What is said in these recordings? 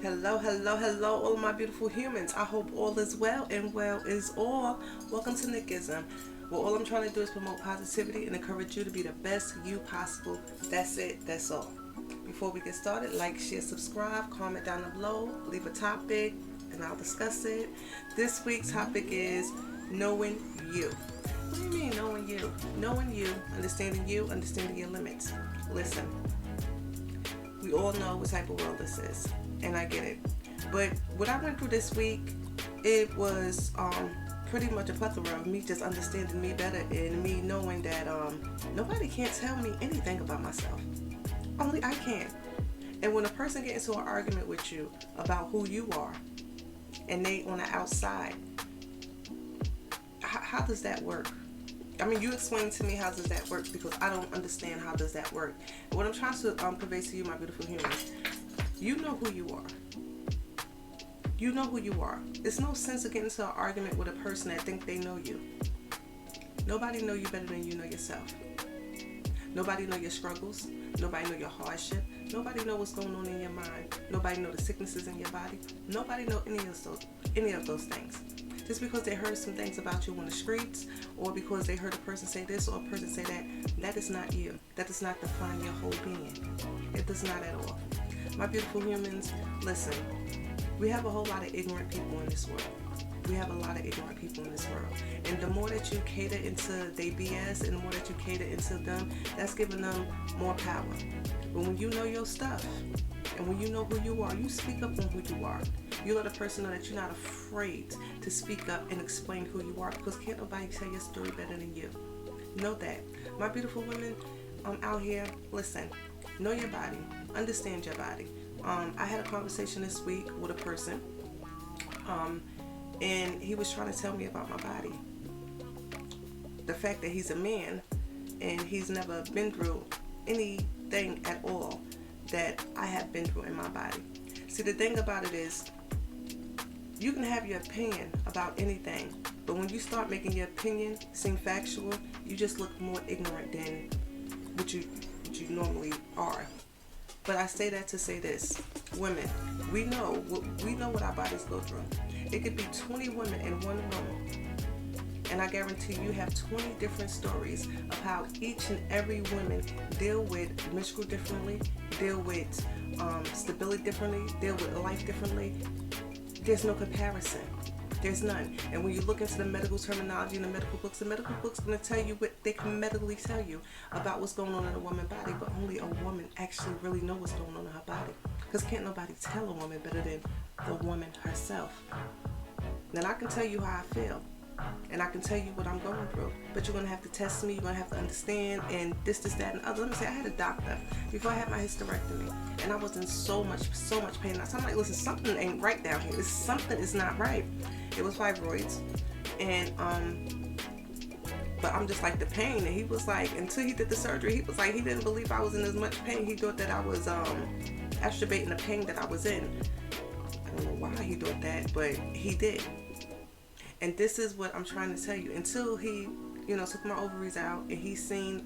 Hello, hello, hello, all of my beautiful humans. I hope all is well and well is all. Welcome to Nickism, where all I'm trying to do is promote positivity and encourage you to be the best you possible. That's it, that's all. Before we get started, like, share, subscribe, comment down below, leave a topic, and I'll discuss it. This week's topic is knowing you. What do you mean, knowing you? Knowing you, understanding your limits. Listen, we all know what type of world this is, and I get it. But what I went through this week, it was pretty much a plethora of me just understanding me better and me knowing that nobody can't tell me anything about myself. Only I can. And when a person gets into an argument with you about who you are, and they on the outside, how does that work? I mean, you explain to me how does that work because I don't understand how does that work. And what I'm trying to convey to you, my beautiful humans, you know who you are. You know who you are. It's no sense of getting into an argument with a person that think they know you. Nobody know you better than you know yourself. Nobody know your struggles. Nobody know your hardship. Nobody know what's going on in your mind. Nobody know the sicknesses in your body. Nobody know any of those things. Just because they heard some things about you on the streets, or because they heard a person say this or a person say that, that is not you. That does not define your whole being. It does not at all. My beautiful humans, listen, we have a whole lot of ignorant people in this world. We have a lot of ignorant people in this world. And the more that you cater into their BS and the more that you cater into them, that's giving them more power. But when you know your stuff, and when you know who you are, you speak up on who you are. You let a person know that you're not afraid to speak up and explain who you are because can't nobody tell your story better than you. Know that. My beautiful women out here, listen, know your body. Understand your body. I had a conversation this week with a person and he was trying to tell me about my body. The fact that he's a man and he's never been through anything at all that I have been through in my body. See, the thing about it is, you can have your opinion about anything, but when you start making your opinion seem factual, you just look more ignorant than what you normally are. But I say that to say this. Women, we know what our bodies go through. It could be 20 women in one room, and I guarantee you have 20 different stories of how each and every woman deal with menstrual differently, deal with stability differently, deal with life differently. There's no comparison. There's none. And when you look into the medical terminology in the medical books going to tell you what they can medically tell you about what's going on in a woman's body, but only a woman actually really knows what's going on in her body. Because can't nobody tell a woman better than the woman herself. Then I can tell you how I feel. And I can tell you what I'm going through. But you're going to have to test me. You're going to have to understand. And this, that, and other. Let me say, I had a doctor before I had my hysterectomy. And I was in so much pain. So I'm like, listen, something ain't right down here. Something is not right. It was fibroids. And, but I'm just like the pain. And he was like, until he did the surgery, he was like, he didn't believe I was in as much pain. He thought that I was exacerbating the pain that I was in. I don't know why he thought that, but he did. And this is what I'm trying to tell you. Until he, took my ovaries out and he seen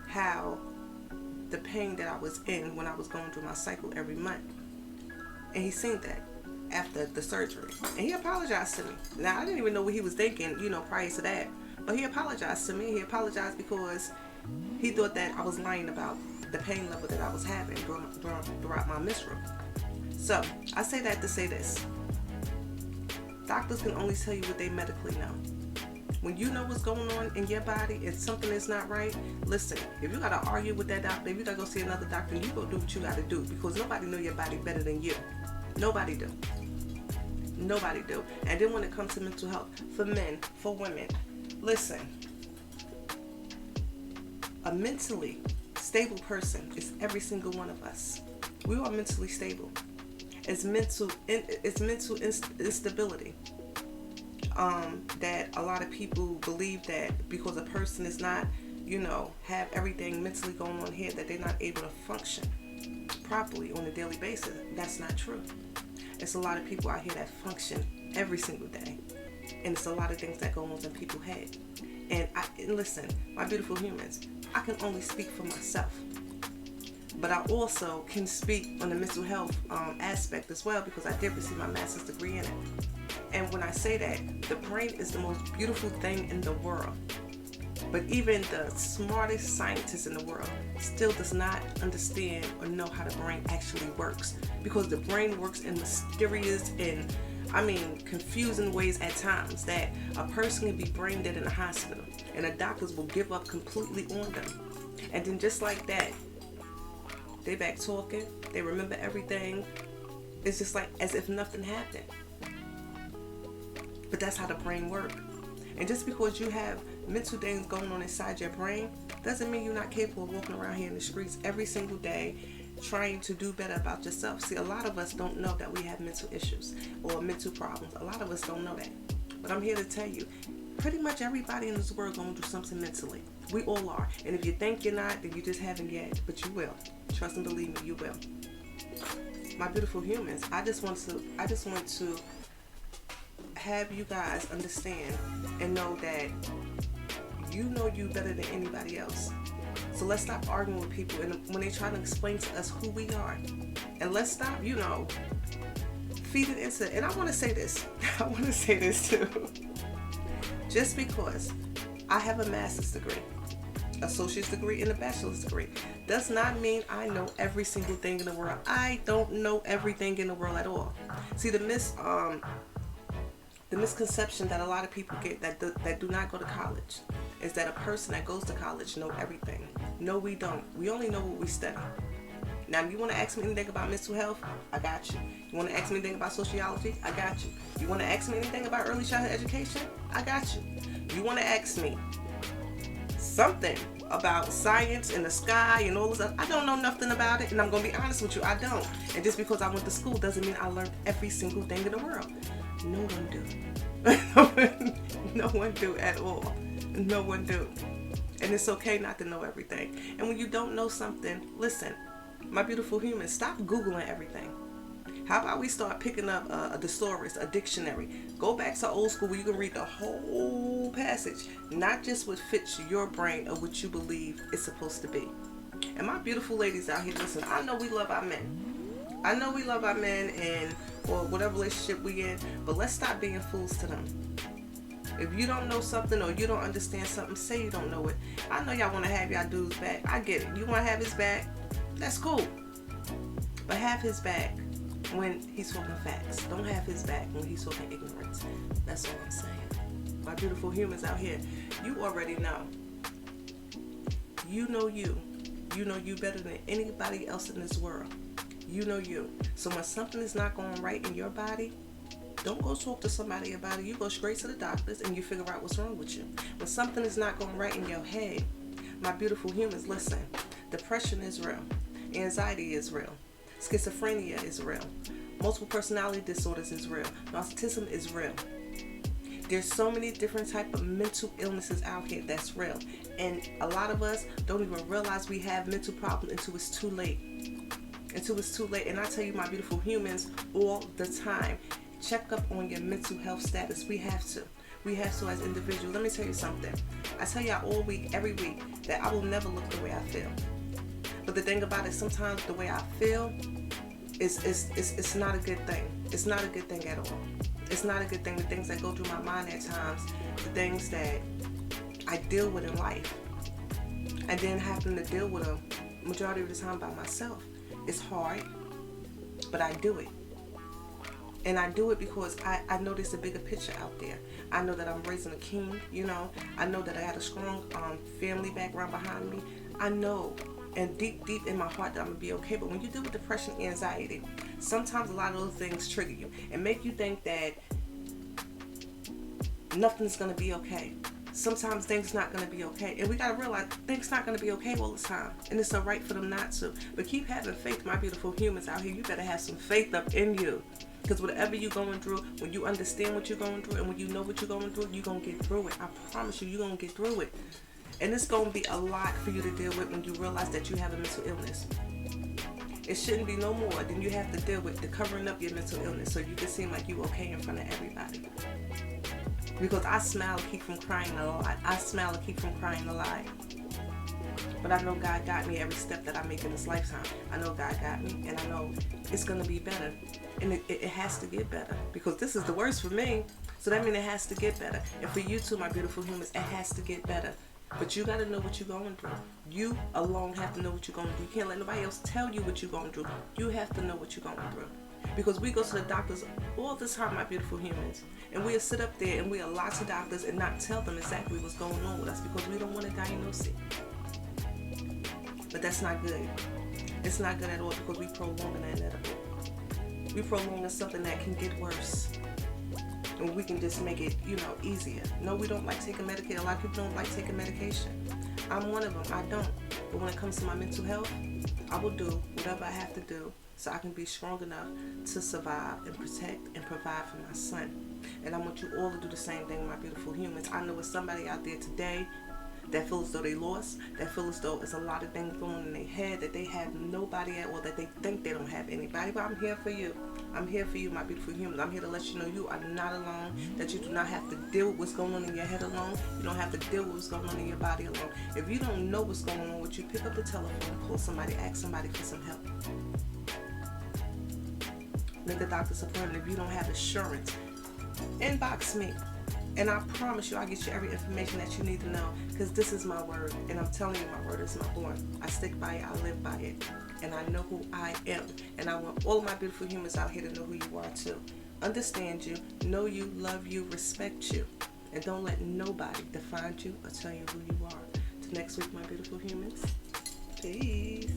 how the pain that I was in when I was going through my cycle every month. And he seen that after the surgery. And he apologized to me. Now, I didn't even know what he was thinking, prior to that. But he apologized to me. He apologized because he thought that I was lying about the pain level that I was having throughout my menstrual. So, I say that to say this. Doctors can only tell you what they medically know. When you know what's going on in your body and something is not right, listen, if you got to argue with that doctor, if you got to go see another doctor, you go do what you got to do because nobody know your body better than you. Nobody do. Nobody do. And then when it comes to mental health, for men, for women, listen, a mentally stable person is every single one of us. We are mentally stable. It's mental instability. That a lot of people believe that because a person is not, have everything mentally going on here, that they're not able to function properly on a daily basis. That's not true. It's a lot of people out here that function every single day. And it's a lot of things that go on in people's head. And listen, my beautiful humans, I can only speak for myself. But I also can speak on the mental health aspect as well, because I did receive my master's degree in it. And when I say that, the brain is the most beautiful thing in the world. But even the smartest scientist in the world still does not understand or know how the brain actually works, because the brain works in mysterious and confusing ways at times, that a person can be brain dead in a hospital and the doctors will give up completely on them. And then just like that, they back talking, they remember everything. It's just like as if nothing happened. But that's how the brain works. And just because you have mental things going on inside your brain doesn't mean you're not capable of walking around here in the streets every single day trying to do better about yourself. See, a lot of us don't know that we have mental issues or mental problems. A lot of us don't know that. But I'm here to tell you, pretty much everybody in this world going through something mentally. We all are. And if you think you're not, then you just haven't yet. But you will. Trust and believe me, you will. My beautiful humans, I just want to have you guys understand and know that you know you better than anybody else. So let's stop arguing with people and when they try to explain to us who we are. And let's stop, feed it into, and I want to say this. I want to say this too. Just because I have a master's degree, associate's degree, and a bachelor's degree does not mean I know every single thing in the world. I don't know everything in the world at all. See, the misconception that a lot of people get that do not go to college is that a person that goes to college know everything. No, we don't. We only know what we study. Now, you want to ask me anything about mental health? I got you. You want to ask me anything about sociology? I got you. You want to ask me anything about early childhood education? I got you. You want to ask me something about science and the sky and all this stuff? I don't know nothing about it, and I'm going to be honest with you, I don't. And just because I went to school doesn't mean I learned every single thing in the world. No one do. No one do at all. No one do. And it's okay not to know everything. And when you don't know something, listen, my beautiful humans, stop Googling everything. How about we start picking up a thesaurus, a dictionary? Go back to old school where you can read the whole passage, not just what fits your brain or what you believe it's supposed to be. And my beautiful ladies out here, listen, I know we love our men. I know we love our men or whatever relationship we in, but let's stop being fools to them. If you don't know something or you don't understand something, say you don't know it. I know y'all want to have y'all dudes back. I get it. You want to have his back? That's cool. But have his back when he's talking facts. Don't have his back when he's talking ignorance. That's all I'm saying. My beautiful humans out here, you already know. You know you. You know you better than anybody else in this world. You know you. So when something is not going right in your body, don't go talk to somebody about it. You go straight to the doctors and you figure out what's wrong with you. When something is not going right in your head, my beautiful humans, listen. Depression is real. Anxiety is real. Schizophrenia is real. Multiple personality disorders is real. Narcissism is real. There's so many different type of mental illnesses out here that's real. And a lot of us don't even realize we have mental problems until it's too late. And I tell you, my beautiful humans, all the time, check up on your mental health status. We have to as individuals. Let me tell you something. I tell y'all all week, every week, that I will never look the way I feel. But the thing about it, sometimes the way I feel it's not a good thing. It's not a good thing at all. It's not a good thing. The things that go through my mind at times, the things that I deal with in life, and then having to deal with them majority of the time by myself. It's hard, but I do it. And I do it because I know there's a bigger picture out there. I know that I'm raising a king, I know that I had a strong family background behind me. I know, and deep in my heart, that I'm going to be okay. But when you deal with depression and anxiety, sometimes a lot of those things trigger you and make you think that nothing's going to be okay. Sometimes things not going to be okay. And we got to realize things not going to be okay all the time. And it's all right for them not to. But keep having faith, my beautiful humans out here. You better have some faith up in you. Because whatever you're going through, when you understand what you're going through and when you know what you're going through, you're going to get through it. I promise you, you're going to get through it. And it's going to be a lot for you to deal with when you realize that you have a mental illness. It shouldn't be no more than you have to deal with the covering up your mental illness so you can seem like you okay in front of everybody. Because I smile and keep from crying a lot. I smile and keep from crying a lot. But I know God got me every step that I make in this lifetime. I know God got me, and I know it's going to be better. And it has to get better, because this is the worst for me. So that means it has to get better. And for you too, my beautiful humans, it has to get better. But you got to know what you're going through. You alone have to know what you're going through. You can't let nobody else tell you what you're going through. You have to know what you're going through. Because we go to the doctors all the time, my beautiful humans. And we'll sit up there and we'll lie to doctors and not tell them exactly what's going on with us, because we don't want to diagnose it. But that's not good. It's not good at all, because we prolong an inevitable. We prolong something that can get worse. And we can just make it, easier. No, we don't like taking medication. A lot of people don't like taking medication. I'm one of them. I don't. But when it comes to my mental health, I will do whatever I have to do so I can be strong enough to survive and protect and provide for my son. And I want you all to do the same thing, my beautiful humans. I know there's somebody out there today that feel as though they lost, that feel as though it's a lot of things going on in their head, that they have nobody at all, that they think they don't have anybody. But I'm here for you. I'm here for you, my beautiful humans. I'm here to let you know you are not alone, that you do not have to deal with what's going on in your head alone. You don't have to deal with what's going on in your body alone. If you don't know what's going on with you, pick up the telephone, call somebody, ask somebody for some help. Make a doctor's appointment. If you don't have insurance, inbox me. And I promise you, I'll get you every information that you need to know, because this is my word. And I'm telling you, my word is my born. I stick by it. I live by it. And I know who I am. And I want all of my beautiful humans out here to know who you are too. Understand you, know you, love you, respect you. And don't let nobody define you or tell you who you are. Till next week, my beautiful humans. Peace.